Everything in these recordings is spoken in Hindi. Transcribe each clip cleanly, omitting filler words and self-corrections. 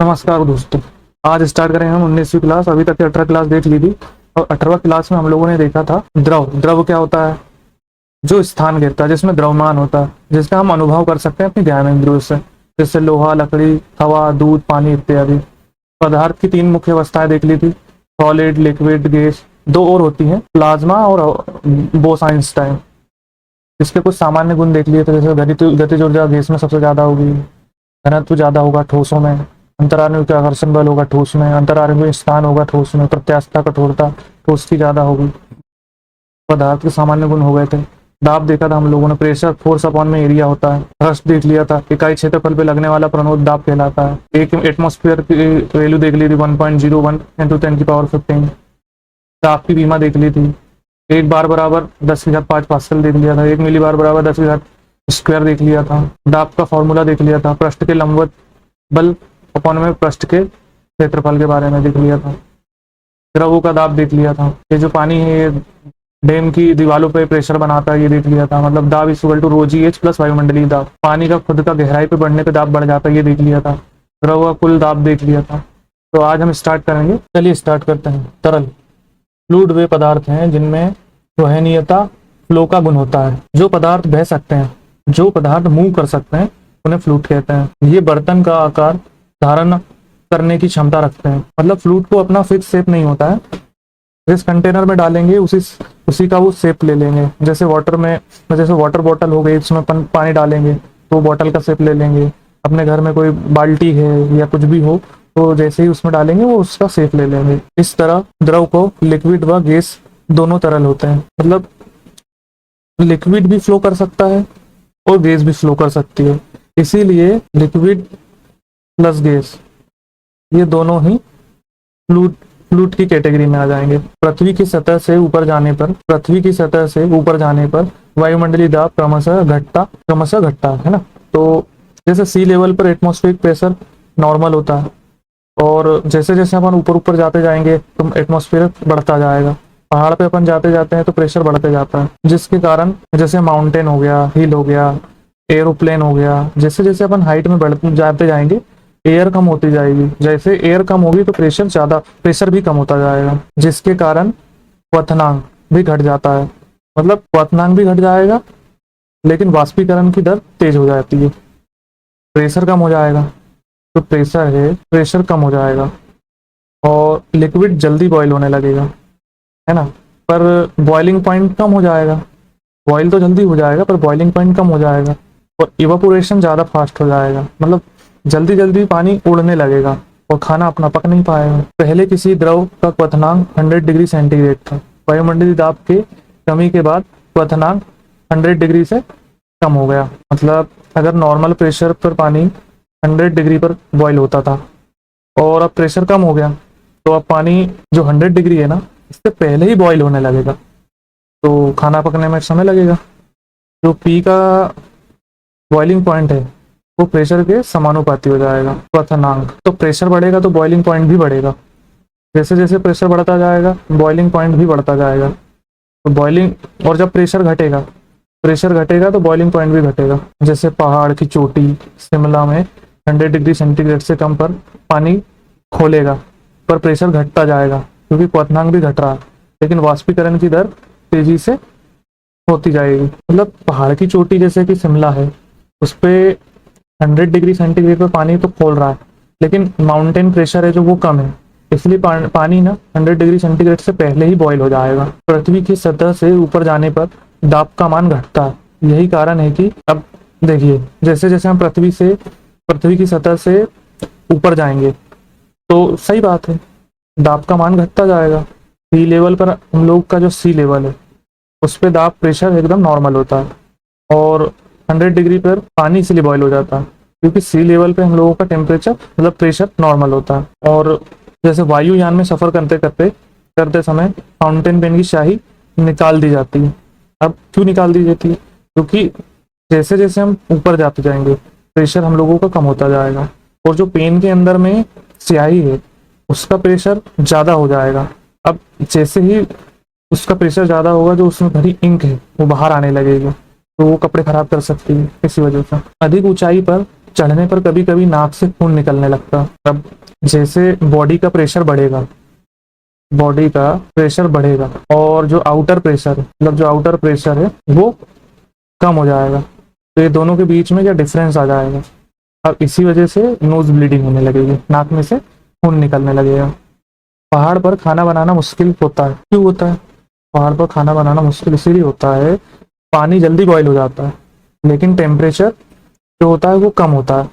नमस्कार दोस्तों। आज स्टार्ट करेंगे हम 19वीं क्लास। अभी तक 18 क्लास देख ली थी और 18वीं क्लास में हम लोगों ने देखा था द्रव। द्रव क्या होता है? जो स्थान गिरता है जिसमें द्रव्यमान होता है, जिसका हम अनुभव कर सकते हैं अपनी ज्ञान इंद्रियों से, जैसे लोहा, लकड़ी, हवा, दूध, पानी इत्यादि। पदार्थ की तीन मुख्य अवस्थाएं देख ली थी, सॉलिड, लिक्विड, गैस। दो और होती हैं, प्लाज्मा और बोस-आइंस्टाइन। इसके कुछ सामान्य गुण देख लिए थे, जैसे गतिज ऊर्जा गैस में सबसे ज्यादा होगी, घनत्व ज्यादा होगा ठोसों में, अंतराणु आकर्षण बल होगा ठोस में, अंतराणु स्थान होगा ठोस में, प्रत्यास्थता कठोरता ठोस की ज्यादा होगी। पदार्थ के सामान्य गुण हो गए थे। दाब देखा था हम लोगों ने, प्रेशर फोर्स अपॉन में एरिया होता है। थ्रस्ट देख लिया था, इकाई क्षेत्रफल पे लगने वाला प्रणोद दाब कहलाता है। एक एटमॉस्फेयर की वैल्यू देख ली थी 1.01 × 10⁻15। दाब की बीमा देख ली थी। एक बार बराबर 10⁵ पास्कल देख लिया था। एक मिली बार बराबर 10⁻² देख लिया था। दाब का फॉर्मूला देख लिया था। पृष्ठ के लंबवत बल अपॉन में पृष्ठ के क्षेत्रफल के बारे में देख लिया था। द्रवों का दाब देख लिया था। ये जो पानी है ये डैम की दीवारों पे प्रेशर बनाता है, ये देख लिया था। मतलब दाब इक्वल टू ρgh प्लस वायुमंडलीय दाब। पानी का खुद का गहराई पे बढ़ने पे दाब बढ़ जाता है, ये देख लिया था। द्रव का कुल दाब देख लिया था। तो आज हम स्टार्ट करेंगे। चलिए स्टार्ट करते हैं। तरल फ्लूइड वे पदार्थ हैं जिनमें वहनीयता फ्लो का गुण होता है। जो पदार्थ बह सकते हैं, जो पदार्थ मूव कर सकते हैं, उन्हें फ्लूइड कहते हैं। ये बर्तन का आकार धारण करने की क्षमता रखते हैं। मतलब फ्लूइड को अपना फिक्स शेप नहीं होता है, जिस कंटेनर में डालेंगे उसी का वो शेप ले लेंगे। जैसे वाटर में, जैसे वाटर बॉटल हो गई, उसमें पानी डालेंगे तो बॉटल का शेप ले लेंगे। अपने घर में कोई बाल्टी है या कुछ भी हो तो जैसे ही उसमें डालेंगे वो उसका शेप ले लेंगे। इस तरह द्रव को लिक्विड व गैस दोनों तरल होते हैं। मतलब लिक्विड भी फ्लो कर सकता है और गैस भी फ्लो कर सकती है। इसीलिए लिक्विड प्लस गैस ये दोनों ही फ्लूइड की कैटेगरी में आ जाएंगे। पृथ्वी की सतह से ऊपर जाने पर वायुमंडलीय दाब क्रमशः घटता है ना। तो जैसे सी लेवल पर एटमॉस्फेरिक प्रेशर नॉर्मल होता है और जैसे जैसे अपन ऊपर जाते जाएंगे तो एटमॉस्फेयर बढ़ता जाएगा। पहाड़ पे अपन जाते जाते हैं तो प्रेशर बढ़ते जाता है, जिसके कारण जैसे माउंटेन हो गया, हिल हो गया, एरोप्लेन हो गया, जैसे जैसे अपन हाइट में बढ़ते जाते जाएंगे एयर कम होती जाएगी। जैसे एयर कम होगी तो प्रेशर भी कम होता जाएगा, जिसके कारण क्वथनांक भी घट जाता है। मतलब क्वथनांक भी घट जाएगा लेकिन वाष्पीकरण की दर तेज हो जाती है। प्रेशर कम हो जाएगा तो प्रेशर कम हो जाएगा और लिक्विड जल्दी बॉयल होने लगेगा, है ना। पर बॉइलिंग पॉइंट कम हो जाएगा। बॉयल तो जल्दी हो जाएगा पर बॉइलिंग पॉइंट कम हो जाएगा और इवापोरेशन ज़्यादा फास्ट हो जाएगा। मतलब जल्दी जल्दी पानी उड़ने लगेगा और खाना अपना पक नहीं पाएगा। पहले किसी द्रव का क्वथनांक 100 डिग्री सेंटीग्रेड था। वायुमंडलीय दाब के कमी के बाद क्वथनांक 100 डिग्री से कम हो गया। मतलब अगर नॉर्मल प्रेशर पर पानी 100 डिग्री पर बॉयल होता था और अब प्रेशर कम हो गया तो अब पानी जो 100 डिग्री है ना, इससे पहले ही बॉयल होने लगेगा तो खाना पकने में समय लगेगा। जो पी का बॉइलिंग पॉइंट है वो प्रेशर के समानुपाती हो जाएगा, क्वथनांक। तो प्रेशर बढ़ेगा तो बॉइलिंग पॉइंट भी बढ़ेगा। जैसे जैसे प्रेशर बढ़ता जाएगा बॉइलिंग पॉइंट भी बढ़ता जाएगा। तो और जब प्रेशर घटेगा तो बॉइलिंग पॉइंट भी घटेगा। जैसे पहाड़ की चोटी शिमला में 100 डिग्री सेंटीग्रेड से कम पर पानी खोलेगा पर प्रेशर घटता जाएगा क्योंकि क्वथनांक भी घट रहा है, लेकिन वाष्पीकरण की दर तेजी से होती जाएगी। मतलब पहाड़ की चोटी जैसे कि शिमला है, उस पे 100 डिग्री सेंटीग्रेड पर पानी तो खोल रहा है, लेकिन माउंटेन प्रेशर है जो वो कम है, इसलिए पानी ना 100 डिग्री सेंटीग्रेड से पहले ही बॉयल हो जाएगा। पृथ्वी की सतह से ऊपर जाने पर दाब का मान घटता है। यही कारण है कि अब देखिए, जैसे जैसे हम पृथ्वी की सतह से ऊपर जाएंगे तो सही बात है, दाब का मान घटता जाएगा। सी लेवल पर हम लोग का जो सी लेवल है उस पे दाब प्रेशर एकदम नॉर्मल होता है और 100 डिग्री पर पानी इसलिए बॉयल हो जाता है क्योंकि सी लेवल पे हम लोगों का टेम्परेचर मतलब प्रेशर नॉर्मल होता है। और जैसे वायुयान में सफर करते समय फाउंटेन पेन की स्याही निकाल दी जाती है। अब क्यों निकाल दी जाती है? क्योंकि जैसे जैसे हम ऊपर जाते जाएंगे प्रेशर हम लोगों का कम होता जाएगा और जो पेन के अंदर में स्याही है उसका प्रेशर ज़्यादा हो जाएगा। अब जैसे ही उसका प्रेशर ज़्यादा होगा, जो उसमें भरी इंक है वो बाहर आने लगेगी तो वो कपड़े खराब कर सकती है। इसी वजह से अधिक ऊंचाई पर चढ़ने पर कभी कभी नाक से खून निकलने लगता। अब जैसे बॉडी का प्रेशर बढ़ेगा और जो आउटर प्रेशर मतलब जो आउटर प्रेशर है वो कम हो जाएगा, तो ये दोनों के बीच में क्या डिफरेंस आ जाएगा। अब इसी वजह से नोज ब्लीडिंग होने लगेगी, नाक में से खून निकलने लगेगा। पहाड़ पर खाना बनाना मुश्किल होता है, क्यों होता है? पहाड़ पर खाना बनाना मुश्किल इसीलिए होता है, पानी जल्दी बॉयल हो जाता है लेकिन टेम्परेचर जो होता है वो कम होता है,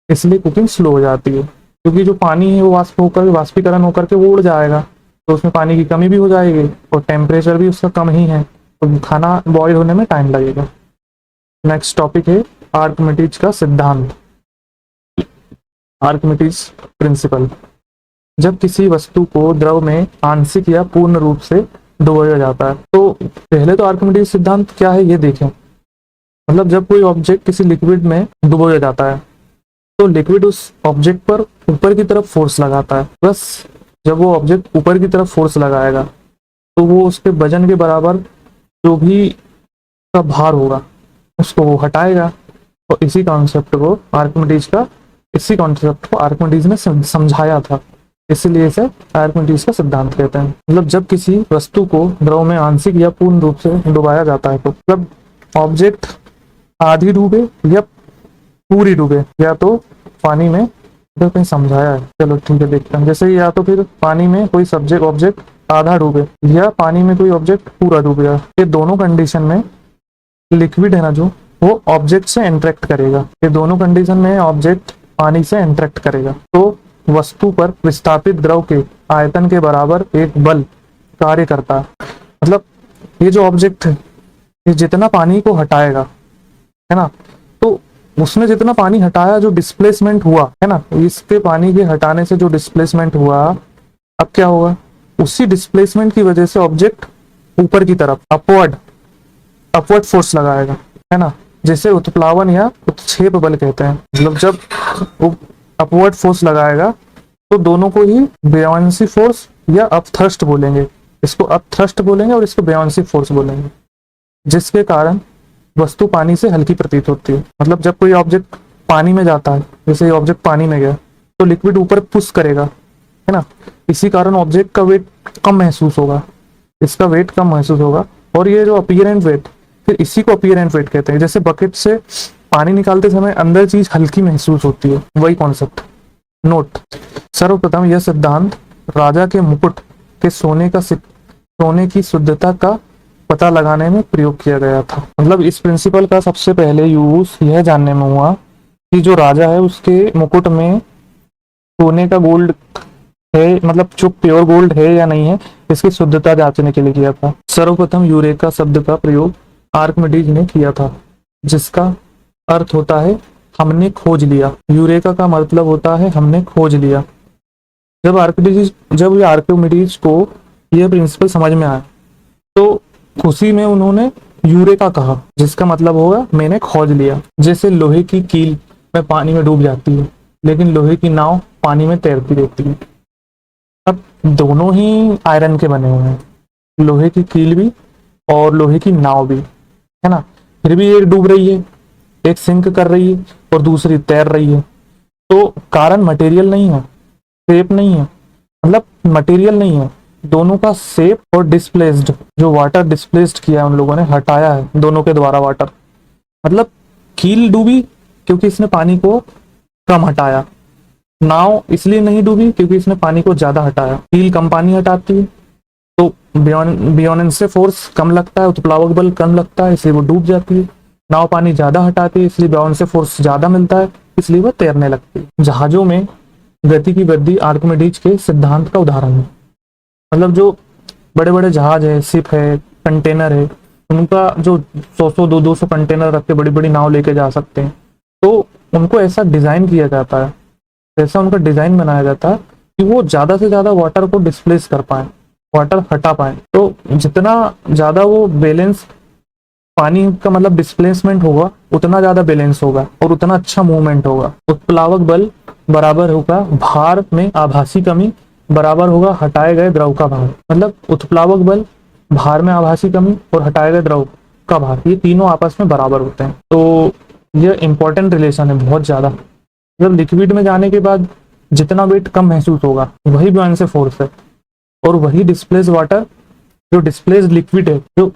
इसलिए कुकिंग स्लो हो जाती है। क्योंकि जो पानी है वो वाष्पीकरण होकर के वो उड़ जाएगा, तो उसमें पानी की कमी भी हो जाएगी और टेम्परेचर भी उसका कम ही है, तो खाना बॉयल होने में टाइम लगेगा। नेक्स्ट टॉपिक है आर्किमिडीज का सिद्धांत, आर्किमिडीज प्रिंसिपल। जब किसी वस्तु को द्रव में आंशिक या पूर्ण रूप से डुबोया जाता है, तो पहले तो आर्किमिडीज सिद्धांत क्या है ये देखें। मतलब जब कोई ऑब्जेक्ट किसी लिक्विड में डुबोया जाता है तो लिक्विड उस ऑब्जेक्ट पर ऊपर की तरफ फोर्स लगाता है। बस जब वो ऑब्जेक्ट ऊपर की तरफ फोर्स लगाएगा तो वो उसके वजन के बराबर जो भी का भार होगा उसको वो हटाएगा। और इसी कॉन्सेप्ट को आर्किमिडीज ने समझाया था, इसलिए इसे आर्किमिडीज का सिद्धांत कहते हैं। मतलब जब किसी वस्तु को द्रव में आंशिक या पूर्ण रूप से डुबाया जाता है तो मतलब ऑब्जेक्ट आधी डूबे या पूरी डूबे, या तो पानी में, तो कहीं समझाया है, चलो ठीक है देखते हैं। जैसे या तो फिर पानी में कोई ऑब्जेक्ट आधा डूबे या पानी में कोई ऑब्जेक्ट पूरा डूबे, ये दोनों कंडीशन में लिक्विड है ना जो वो ऑब्जेक्ट से इंटरेक्ट करेगा। ये दोनों कंडीशन में ऑब्जेक्ट पानी से इंटरेक्ट करेगा तो वस्तु पर विस्थापित द्रव के आयतन के बराबर एक बल कार्य करता है। मतलब ये जो ऑब्जेक्ट है ये जितना पानी को हटाएगा है ना, तो उसने जितना पानी हटाया, जो डिस्प्लेसमेंट हुआ है ना, इसके पानी के हटाने से जो डिस्प्लेसमेंट हुआ, अब क्या होगा, उसी डिस्प्लेसमेंट की वजह से ऑब्जेक्ट ऊपर की तरफ अपवर्ड फोर्स लगाएगा, है ना, जिसे उत्प्लावन या उत्क्षेप बल कहते हैं। मतलब जब अपवर्ड फोर्स लगाएगा तो दोनों को ही बेयॉन्सी फोर्स या अपथ्रस्ट बोलेंगे, इसको अपथ्रस्ट बोलेंगे और इसको बेयॉन्सी फोर्स बोलेंगे, जिसके कारण वस्तु पानी से हल्की प्रतीत होती है। मतलब जब कोई ऑब्जेक्ट पानी में जाता है, जैसे ये ऑब्जेक्ट पानी में गया तो लिक्विड ऊपर पुश करेगा, है ना, इसी कारण ऑब्जेक्ट का वेट कम महसूस होगा, इसका वेट कम महसूस होगा। और ये जो अपीयरेंट वेट, फिर इसी को अपीयरेंट वेट कहते हैं। जैसे बकेट से पानी निकालते समय अंदर चीज हल्की महसूस होती है, वही कॉन्सेप्ट। नोट, सर्वप्रथम यह सिद्धांत राजा के मुकुट के सोने की शुद्धता का पता लगाने में प्रयोग किया गया था। मतलब इस प्रिंसिपल का सबसे पहले यूज यह जानने में हुआ कि जो राजा है उसके मुकुट में सोने का गोल्ड है, मतलब जो प्योर गोल्ड है या नहीं है, इसकी शुद्धता जांचने के लिए किया था। सर्वप्रथम यूरेका शब्द का प्रयोग आर्किमिडीज ने किया था, जिसका अर्थ होता है हमने खोज लिया। यूरेका का मतलब होता है हमने खोज लिया। जब आर्किमिडीज को यह प्रिंसिपल समझ में आया तो खुशी में उन्होंने यूरेका कहा, जिसका मतलब होगा मैंने खोज लिया। जैसे लोहे की कील में पानी में डूब जाती है लेकिन लोहे की नाव पानी में तैरती रहती है। अब दोनों ही आयरन के बने हुए हैं, लोहे की कील भी और लोहे की नाव भी, है ना, फिर भी एक डूब रही है, एक सिंक कर रही है और दूसरी तैर रही है। तो कारण मटेरियल नहीं है, शेप नहीं है, मतलब मटेरियल नहीं है, दोनों का शेप और डिस्प्लेस्ड, जो वाटर डिस्प्लेस्ड किया है उन लोगों ने, हटाया है दोनों के द्वारा वाटर। मतलब कील डूबी क्योंकि इसने पानी को कम हटाया, नाव इसलिए नहीं डूबी क्योंकि इसने पानी को ज्यादा हटाया। कील कम पानी हटाती है तो बियोनेंसे फोर्स कम लगता है, उत्प्लावक बल कम लगता है, इसलिए वो डूब जाती है। नाव पानी ज्यादा हटाती है इसलिए बियोनेंसे फोर्स ज्यादा मिलता है, इसलिए वो तैरने लगती है। जहाजों में गति की वृद्धि आर्किमिडीज के सिद्धांत का उदाहरण है। मतलब जो बड़े बड़े जहाज है, शिप है, कंटेनर है, उनका जो 100 200 कंटेनर रख के बड़ी बड़ी नाव लेके जा सकते हैं, तो उनको ऐसा डिजाइन किया जाता है, ऐसा उनका डिजाइन बनाया जाता है कि वो ज्यादा से ज्यादा वाटर को डिस्प्लेस कर पाए, वाटर हटा पाए। तो जितना ज्यादा वो बैलेंस पानी का मतलब डिस्प्लेसमेंट होगा उतना ज्यादा बैलेंस होगा और उतना अच्छा मूवमेंट होगा। उत्प्लावक बल बराबर होगा भार में आभासी कमी बराबर होगा हटाए गए द्रव का भार। मतलब उत्प्लावक बल, भार में आभासी कमी और हटाए गए द्रव का भार, ये तीनों आपस में बराबर होते हैं। तो यह इंपॉर्टेंट रिलेशन है बहुत ज़्यादा। जब लिक्विड में जाने के बाद जितना वेट कम महसूस होगा वही बुयांसी फोर्स है, और वही डिस्प्लेस वाटर जो डिस्प्लेस्ड लिक्विड है, जो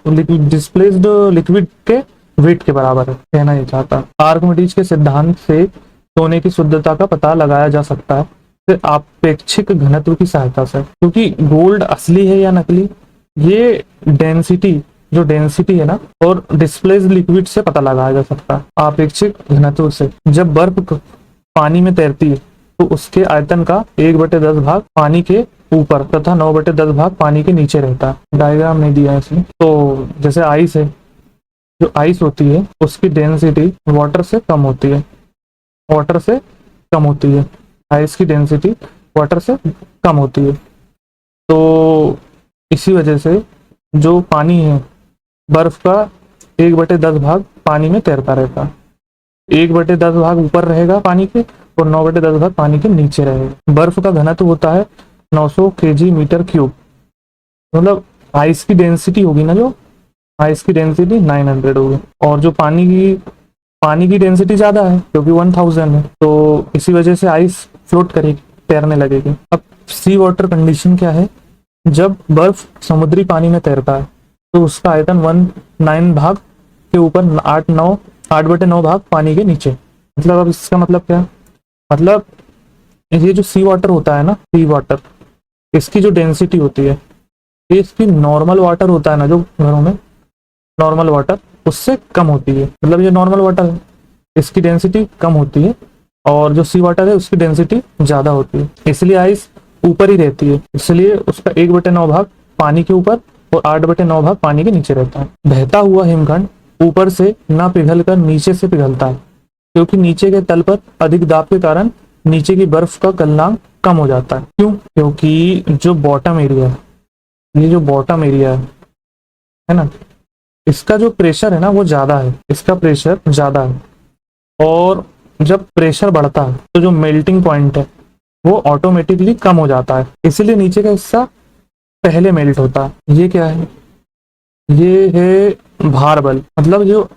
डिस्प्लेस्ड लिक्विड के वेट के बराबर है, कहना ये चाहता है। आर्किमिडीज के सिद्धांत से सोने की शुद्धता का पता लगाया जा सकता है फिर आपेक्षिक घनत्व की सहायता से, क्योंकि गोल्ड असली है या नकली ये डेंसिटी, जो डेंसिटी है ना, और डिस्प्लेस्ड लिक्विड से पता लगाया जा सकता है आपेक्षिक घनत्व से। जब बर्फ पानी में तैरती है तो उसके आयतन का 1/10 भाग पानी के ऊपर तथा 9/10 भाग पानी के नीचे रहता है। डायग्राम नहीं दिया है इसमें। तो जैसे आइस है, जो आइस होती है उसकी डेंसिटी वाटर से कम होती है, वाटर से कम होती है, आइस की डेंसिटी वाटर से कम होती है। तो इसी वजह से जो पानी है, बर्फ का 1/10 भाग पानी में तैरता रहता है, 1/10 भाग ऊपर रहेगा पानी के और 9/10 भाग पानी के नीचे रहेगा। बर्फ का घनत्व होता है 900 kg मीटर क्यूब, मतलब आइस की डेंसिटी होगी ना, जो आइस की डेंसिटी 900 होगी, और जो पानी की डेंसिटी ज़्यादा है क्योंकि 1000 है, तो इसी वजह से आइस फ्लोट करेगी, तैरने लगेगी। अब सी वाटर कंडीशन क्या है, जब बर्फ समुद्री पानी में तैरता है तो उसका आयतन 19 भाग के ऊपर 8/9 भाग पानी के नीचे। मतलब अब इसका मतलब क्या है, मतलब ये जो सी वाटर होता है ना, सी वाटर, इसकी जो डेंसिटी होती है ये इसकी नॉर्मल वाटर होता है ना, जो घरों में नॉर्मल वाटर, उससे कम होती है। मतलब ये नॉर्मल वाटर है, इसकी डेंसिटी कम होती है, और जो सी वाटर है उसकी डेंसिटी ज़्यादा होती है, इसलिए आइस ऊपर ही रहती है, इसलिए उसका 1/9 भाग पानी के ऊपर और 8/9 भाग पानी के नीचे रहता है। बहता हुआ हिमखंड ऊपर से ना पिघलकर नीचे से पिघलता है, क्योंकि नीचे के तल पर अधिक दाब के कारण नीचे की बर्फ का गलनांक कम हो जाता है। क्यों? क्योंकि जो बॉटम एरिया है, ये जो बॉटम एरिया है ना, इसका जो प्रेशर है ना वो ज़्यादा है, इसका प्रेशर ज़्यादा है, और जब प्रेशर बढ़ता है तो जो मेल्टिंग पॉइंट है वो ऑटोमेटिकली कम हो जाता है, इसीलिए नीचे का हिस्सा पहले मेल्ट होता है। ये क्या है, ये है भार बल, मतलब जो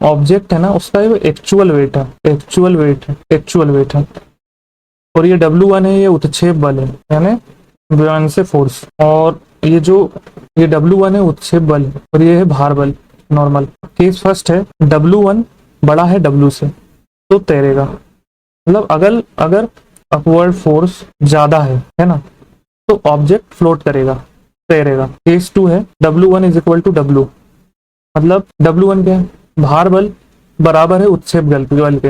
ऑब्जेक्ट है ना उसका ये एक्चुअल वेट है, एक्चुअल वेट है, एक्चुअल वेट है। और ये W1 है, ये उत्क्षेप बल है, यानी बुयांसी फोर्स। और ये जो ये W1 है उत्क्षेप बल है, और ये है भार बल नॉर्मल। केस फर्स्ट है, W1 बड़ा है W से तो तैरेगा, मतलब अगर अपवर्ड फोर्स ज्यादा है ना, तो ऑब्जेक्ट फ्लोट करेगा, तैरेगा। केस 2 है, W1 is equal to W, मतलब W1 क्या है, भार बल बराबर है उत्क्षेप बल के,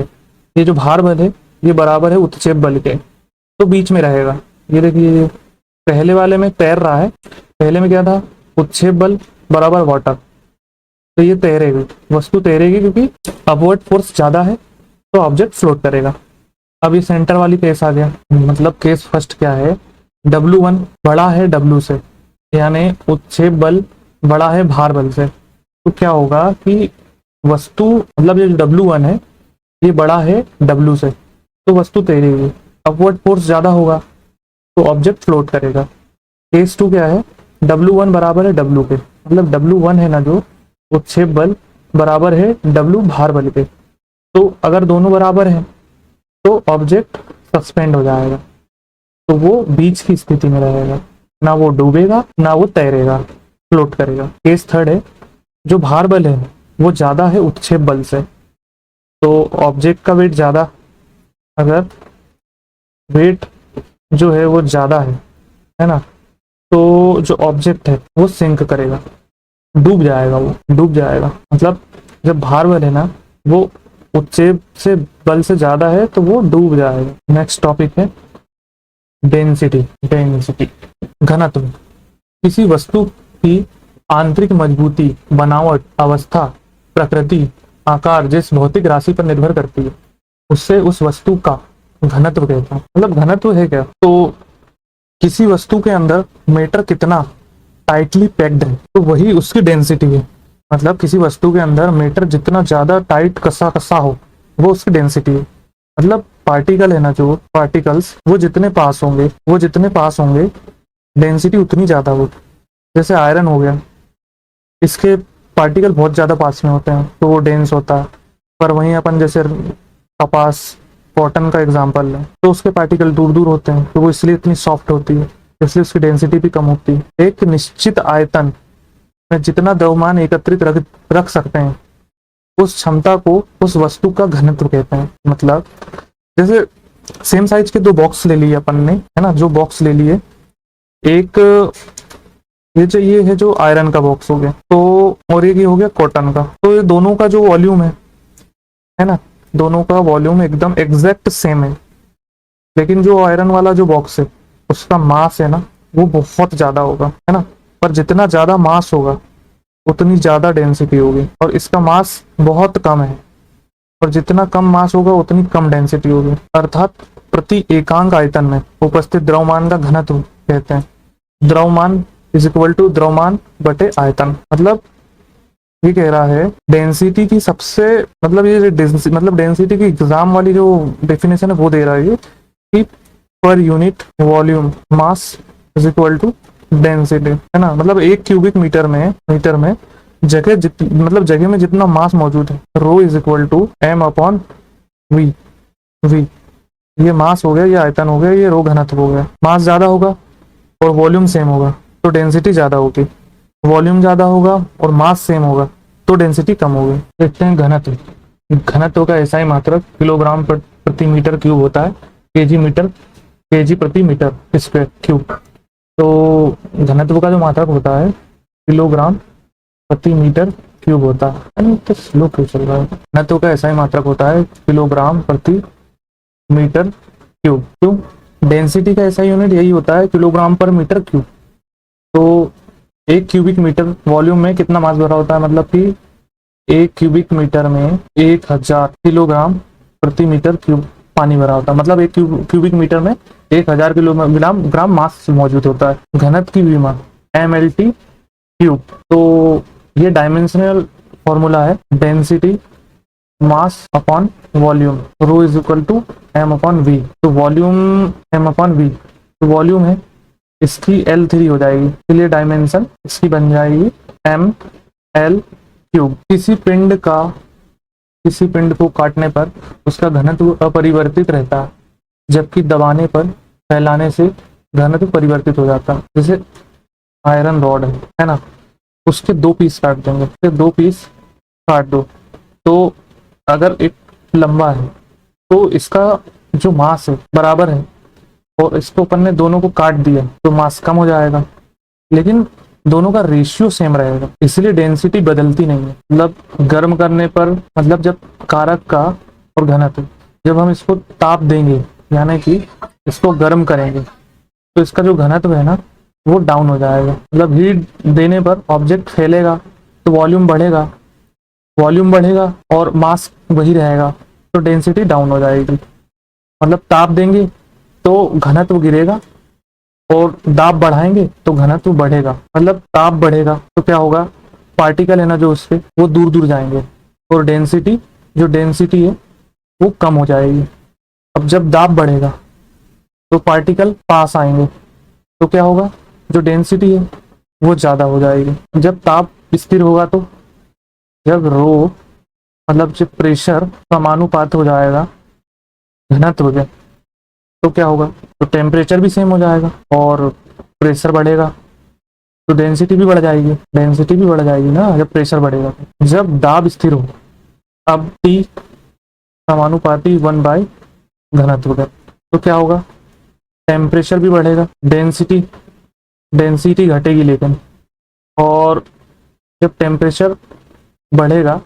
ये जो भार बल है ये बराबर है उत्क्षेप बल के, तो बीच में रहेगा। ये देखिए पहले वाले में तैर रहा है, पहले में क्या था, उत्क्षेप बल बराबर वाटर, तो ये तैरेगी, वस्तु तैरेगी क्योंकि अपवर्ड फोर्स ज्यादा है तो ऑब्जेक्ट फ्लोट करेगा। अब ये सेंटर वाली केस आ गया, मतलब केस फर्स्ट क्या है, W1 बड़ा है W से, यानी उत्क्षेप बल बड़ा है भार बल से, तो क्या होगा कि वस्तु, मतलब ये जो W1 है ये बड़ा है W से, तो वस्तु तैरेगी, अपवर्ड फोर्स ज्यादा होगा तो ऑब्जेक्ट फ्लोट करेगा। केस 2 क्या है, W1 बराबर है W के, मतलब W1 है ना जो उत्क्षेप बल बराबर है W भार बल के, तो अगर दोनों बराबर हैं तो ऑब्जेक्ट सस्पेंड हो जाएगा, तो वो बीच की स्थिति में रहेगा, ना वो डूबेगा ना वो तैरेगा, फ्लोट करेगा। केस थर्ड है, जो भार बल है वो ज्यादा है उत्क्षेप बल से, तो ऑब्जेक्ट का वेट ज्यादा, अगर वेट जो है वो ज्यादा है ना, तो जो ऑब्जेक्ट है वो सिंक करेगा, डूब जाएगा, वो डूब जाएगा। मतलब जब भार बल है ना वो उत्क्षेप से बल से ज्यादा है तो वो डूब जाएगा। नेक्स्ट टॉपिक है डेंसिटी। डेंसिटी घनत्व, किसी वस्तु की आंतरिक मजबूती, बनावट, अवस्था, प्रकृति, आकार जिस भौतिक राशि पर निर्भर करती है उससे उस वस्तु का घनत्व कहते हैं। मतलब घनत्व है क्या, तो किसी वस्तु के अंदर मैटर कितना टाइटली पैक्ड है तो वही उसकी डेंसिटी है। मतलब किसी वस्तु के अंदर मैटर जितना ज्यादा टाइट कसा कसा हो वो उसकी डेंसिटी है। मतलब पार्टिकल है ना, जो पार्टिकल्स वो जितने पास होंगे डेंसिटी उतनी ज्यादा होगी। जैसे आयरन हो गया, इसके पार्टिकल बहुत ज्यादा पास में होते हैं तो वो डेंस होता है, पर वहीं अपन जैसे कपास, कॉटन का एग्जांपल है, तो उसके पार्टिकल दूर दूर होते हैं, तो वो इसलिए इतनी सॉफ्ट होती है, इसलिए उसकी डेंसिटी भी कम होती है। एक निश्चित आयतन में जितना द्रव्यमान एकत्रित रख रख सकते हैं, उस क्षमता को उस वस्तु का घनत्व कहते हैं। मतलब जैसे सेम साइज के दो बॉक्स ले लिए अपन ने, है ना, जो बॉक्स ले लिए, एक ये है जो आयरन का बॉक्स हो गया, तो और एक ये हो गया कॉटन का, तो ये दोनों का जो वॉल्यूम है ना, दोनों का वॉल्यूम एकदम एग्जैक्ट सेम है, लेकिन जो आयरन वाला जो बॉक्स है उसका मास है ना, वो बहुत ज्यादा होगा, है ना। पर जितना ज्यादा मास होगा उतनी ज्यादा डेंसिटी होगी, और इसका मास बहुत कम है, और जितना कम मास होगा उतनी कम डेंसिटी होगी। अर्थात प्रति एकांक आयतन में उपस्थित द्रव्यमान का घनत्व कहते हैं। द्रव्यमान इज इक्वल टू द्रव्यमान बटे आयतन। मतलब ये कह रहा है डेंसिटी की सबसे, मतलब ये मतलब डेंसिटी की एग्जाम वाली जो डेफिनेशन है वो दे रहा है ये, कि per unit volume mass is equal to density, है ना। मतलब एक क्यूबिक मीटर में जगह मतलब जगह में जितना मास मौजूद है, rho is equal to M upon V. V ये मास हो गया, ये आयतन हो गया, ये रो घनत्व हो गया। मास ज्यादा होगा और वॉल्यूम सेम होगा तो डेंसिटी ज्यादा होगी, वॉल्यूम ज्यादा होगा और मास सेम होगा तो डेंसिटी कम होगी। देखते हैं घनत्व। घनत्व का ऐसा ही मात्रक किलोग्राम प्रति मीटर क्यूब होता है, केजी प्रति मीटर स्क्वायर क्यूब। तो घनत्व का जो मात्रक होता है किलोग्राम प्रति मीटर क्यूब होता है। तो स्लो क्यों चल रहा है? घनत्व का ऐसा ही मात्रक होता है किलोग्राम प्रति मीटर क्यूब। क्यों? डेंसिटी का ऐसा यूनिट यही होता है किलोग्राम पर मीटर क्यूब। तो एक क्यूबिक मीटर वॉल्यूम में कितना मास भरा होता है, मतलब कि एक क्यूबिक मीटर में 1000 किलोग्राम प्रति मीटर क्यूब पानी भरा होता है। मतलब एक क्यूबिक मीटर में 1000 किलोग्राम मास मौजूद होता है। घनत्व की विमा mLT क्यूब। तो ये डायमेंशनल फॉर्मूला है, density mass upon volume, rho is equal to M upon V. तो वॉल्यूम एम अपॉन वी, तो वॉल्यूम है इसकी L3 हो जाएगी, इसलिए डायमेंशन इसकी बन जाएगी mL क्यूब। किसी पिंड को काटने पर उसका घनत्व अपरिवर्तित रहता है, जबकि दबाने पर, फैलाने से घनत्व परिवर्तित हो जाता है। जैसे आयरन रॉड है ना, उसके दो पीस काट देंगे, फिर दो पीस काट दो, तो अगर एक लंबा है तो इसका जो मास है बराबर है, और इसको अपन ने दोनों को काट दिया तो मास कम हो जाएगा, लेकिन दोनों का रेशियो सेम रहेगा, इसलिए डेंसिटी बदलती नहीं है। मतलब गर्म करने पर, मतलब जब कारक का और घनत्व, जब हम इसको ताप देंगे यानी कि इसको गर्म करेंगे, तो इसका जो घनत्व है ना वो डाउन हो जाएगा। मतलब हीट देने पर ऑब्जेक्ट फैलेगा तो वॉल्यूम बढ़ेगा और मास वही रहेगा, तो डेंसिटी डाउन हो जाएगी। मतलब ताप देंगे तो घनत्व गिरेगा, और दाब बढ़ाएंगे तो घनत्व बढ़ेगा। मतलब ताप बढ़ेगा तो क्या होगा, पार्टिकल है ना जो उसके, वो दूर दूर जाएंगे, और डेंसिटी है वो कम हो जाएगी। अब जब दाब बढ़ेगा तो पार्टिकल पास आएंगे, तो क्या होगा, जो डेंसिटी है वो ज्यादा हो जाएगी। जब ताप स्थिर होगा, तो जब रो मतलब जब प्रेशर समानुपात हो जाएगा घनत्व के, तो क्या होगा, तो टेम्परेचर भी सेम हो जाएगा और प्रेशर बढ़ेगा तो डेंसिटी भी बढ़ जाएगी ना जब प्रेशर बढ़ेगा। जब दाब स्थिर हो, अब T समानुपाती 1 बाय घनत्व का, तो क्या होगा, टेम्परेचर भी बढ़ेगा, डेंसिटी घटेगी लेकिन, और जब टेम्परेचर बढ़ेगा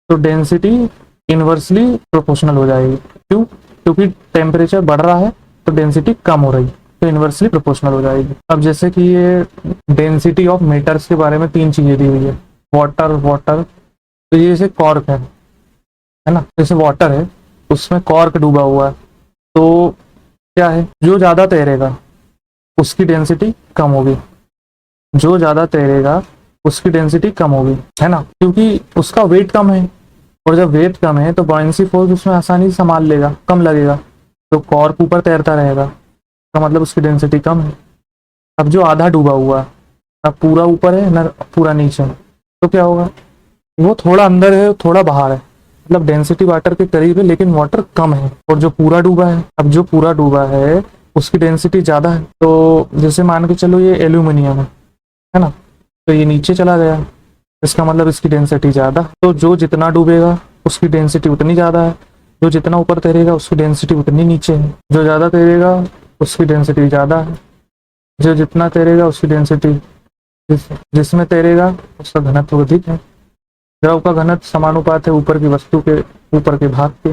तो डेंसिटी इनवर्सली प्रोपोर्शनल हो जाएगी। क्यों? क्योंकि टेम्परेचर बढ़ रहा है तो डेंसिटी कम हो रही है, तो इनवर्सली प्रोपोर्शनल हो जाएगी। अब जैसे कि ये डेंसिटी ऑफ मेटल्स के बारे में 3 चीजें दी हुई है, वाटर, तो ये जैसे कॉर्क है ना, जैसे वाटर है उसमें कॉर्क डूबा हुआ है, तो क्या है, जो ज्यादा तैरेगा उसकी डेंसिटी कम होगी, है ना, क्योंकि उसका वेट कम है, और जब वेट कम है तो बॉयंसी फोर्स उसमें आसानी से संभाल लेगा, कम लगेगा, तो कॉर्क ऊपर तैरता रहेगा, तो मतलब उसकी डेंसिटी कम है। अब जो आधा डूबा हुआ है, अब पूरा ऊपर है ना पूरा नीचे है, तो क्या होगा, वो थोड़ा अंदर है थोड़ा बाहर है, मतलब डेंसिटी वाटर के करीब है लेकिन वाटर कम है। और जो पूरा डूबा है, अब जो पूरा डूबा है उसकी डेंसिटी ज़्यादा है। तो जैसे मान के चलो ये एल्यूमिनियम है ना, तो ये नीचे चला गया, इसका मतलब इसकी डेंसिटी ज़्यादा। तो जो जितना डूबेगा उसकी डेंसिटी उतनी ज़्यादा है, जो जितना ऊपर तैरेगा उसकी डेंसिटी उतनी नीचे है। जो ज़्यादा तैरेगा उसकी डेंसिटी ज़्यादा है, जो जितना तैरेगा उसकी डेंसिटी, जिसमें तैरेगा उसका घनत्व अधिक है। द्रव का घनत्व समानुपात है ऊपर की वस्तु के ऊपर के भाग के।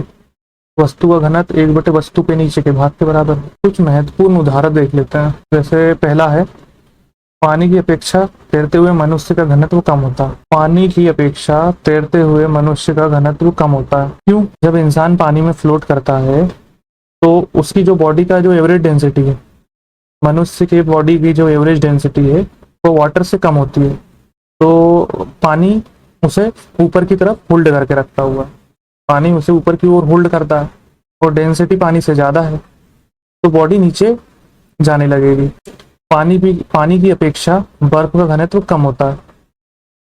वस्तु का घनत्व 1/, वस्तु के नीचे के भाग के बराबर है। कुछ महत्वपूर्ण उदाहरण देख लेते हैं। जैसे पहला है, पानी की अपेक्षा तैरते हुए मनुष्य का घनत्व कम होता है। पानी की अपेक्षा तैरते हुए मनुष्य का घनत्व कम होता है। क्यों? जब इंसान पानी में फ्लोट करता है तो उसकी जो बॉडी का जो एवरेज डेंसिटी है, मनुष्य के बॉडी की जो एवरेज डेंसिटी है वो वाटर से कम होती है। तो पानी उसे ऊपर की तरफ होल्ड करके रखता हुआ, पानी उसे ऊपर की ओर होल्ड करता है और डेंसिटी पानी से ज़्यादा है तो बॉडी नीचे जाने लगेगी। पानी की अपेक्षा बर्फ का घनत्व कम होता है।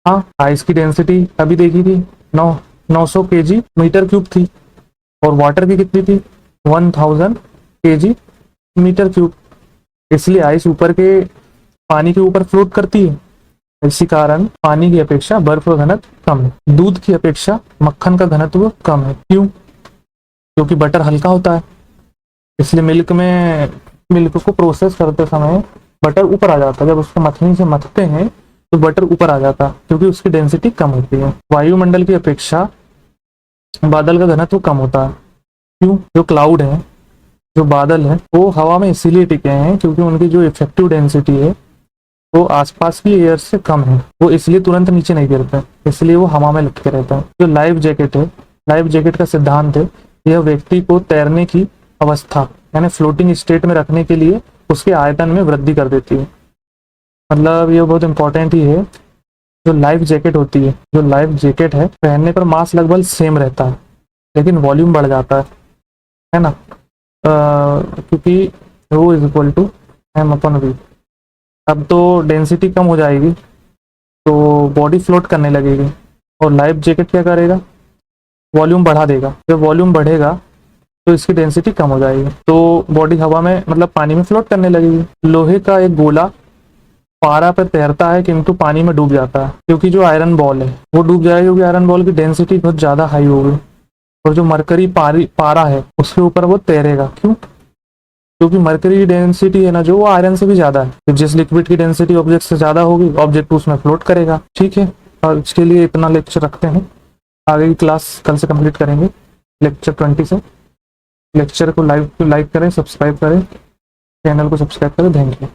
हाँ, आइस की डेंसिटी अभी देखी थी 900 केजी मीटर क्यूब थी और वाटर की कितनी थी 1000 केजी मीटर क्यूब। इसलिए आइस ऊपर के पानी के ऊपर फ्लोट करती है। इसी कारण पानी की अपेक्षा बर्फ का घनत्व कम है। दूध की अपेक्षा मक्खन का घनत्व कम है। क्यों? क्योंकि बटर हल्का होता है, इसलिए मिल्क को प्रोसेस करते समय बटर ऊपर आ जाता है। जब उसको मथनी से मथते हैं तो बटर ऊपर आ जाता है क्योंकि उसकी डेंसिटी कम होती है। वायुमंडल की अपेक्षा बादल का घनत्व कम होता है। क्यों? जो क्लाउड है, जो बादल है, वो हवा में इसीलिए टिके हैं क्योंकि उनकी जो इफेक्टिव डेंसिटी है वो आसपास की एयर से कम है। वो इसलिए तुरंत नीचे नहीं गिरते, इसलिए वो हवा में लटके रहते हैं। जो लाइफ जैकेट है, लाइफ जैकेट का सिद्धांत है, यह व्यक्ति को तैरने की अवस्था यानी फ्लोटिंग स्टेट में रखने के लिए उसके आयतन में वृद्धि कर देती है। मतलब ये बहुत इंपॉर्टेंट ही है। जो लाइफ जैकेट होती है, जो लाइफ जैकेट है, पहनने पर मास लगभग सेम रहता है लेकिन वॉल्यूम बढ़ जाता है ना, क्योंकि ρ = m/v। अब तो डेंसिटी कम हो जाएगी तो बॉडी फ्लोट करने लगेगी और लाइफ जैकेट क्या करेगा, वॉल्यूम बढ़ा देगा। जब वॉल्यूम बढ़ेगा तो इसकी डेंसिटी कम हो जाएगी तो बॉडी हवा में मतलब पानी में फ्लोट करने लगेगी। लोहे का एक गोला पारा पर तैरता है किंतु पानी में डूब जाता है क्योंकि जो आयरन बॉल है वो डूब जाएगी क्योंकि आयरन बॉल की डेंसिटी बहुत ज़्यादा हाई होगी। और जो मरकरी पारा है उसके ऊपर वो तैरेगा। क्यों? क्योंकि मरकरी की डेंसिटी है ना जो, वो आयरन से भी ज़्यादा है। तो जिस लिक्विड की डेंसिटी ऑब्जेक्ट से ज़्यादा होगी ऑब्जेक्ट उसमें फ्लोट करेगा। ठीक है, और इसके लिए इतना लेक्चर रखते हैं। आगे की क्लास कल से कंप्लीट करेंगे लेक्चर 20 से। लेक्चर को लाइक करें, सब्सक्राइब करें, चैनल को सब्सक्राइब करें। Thank you.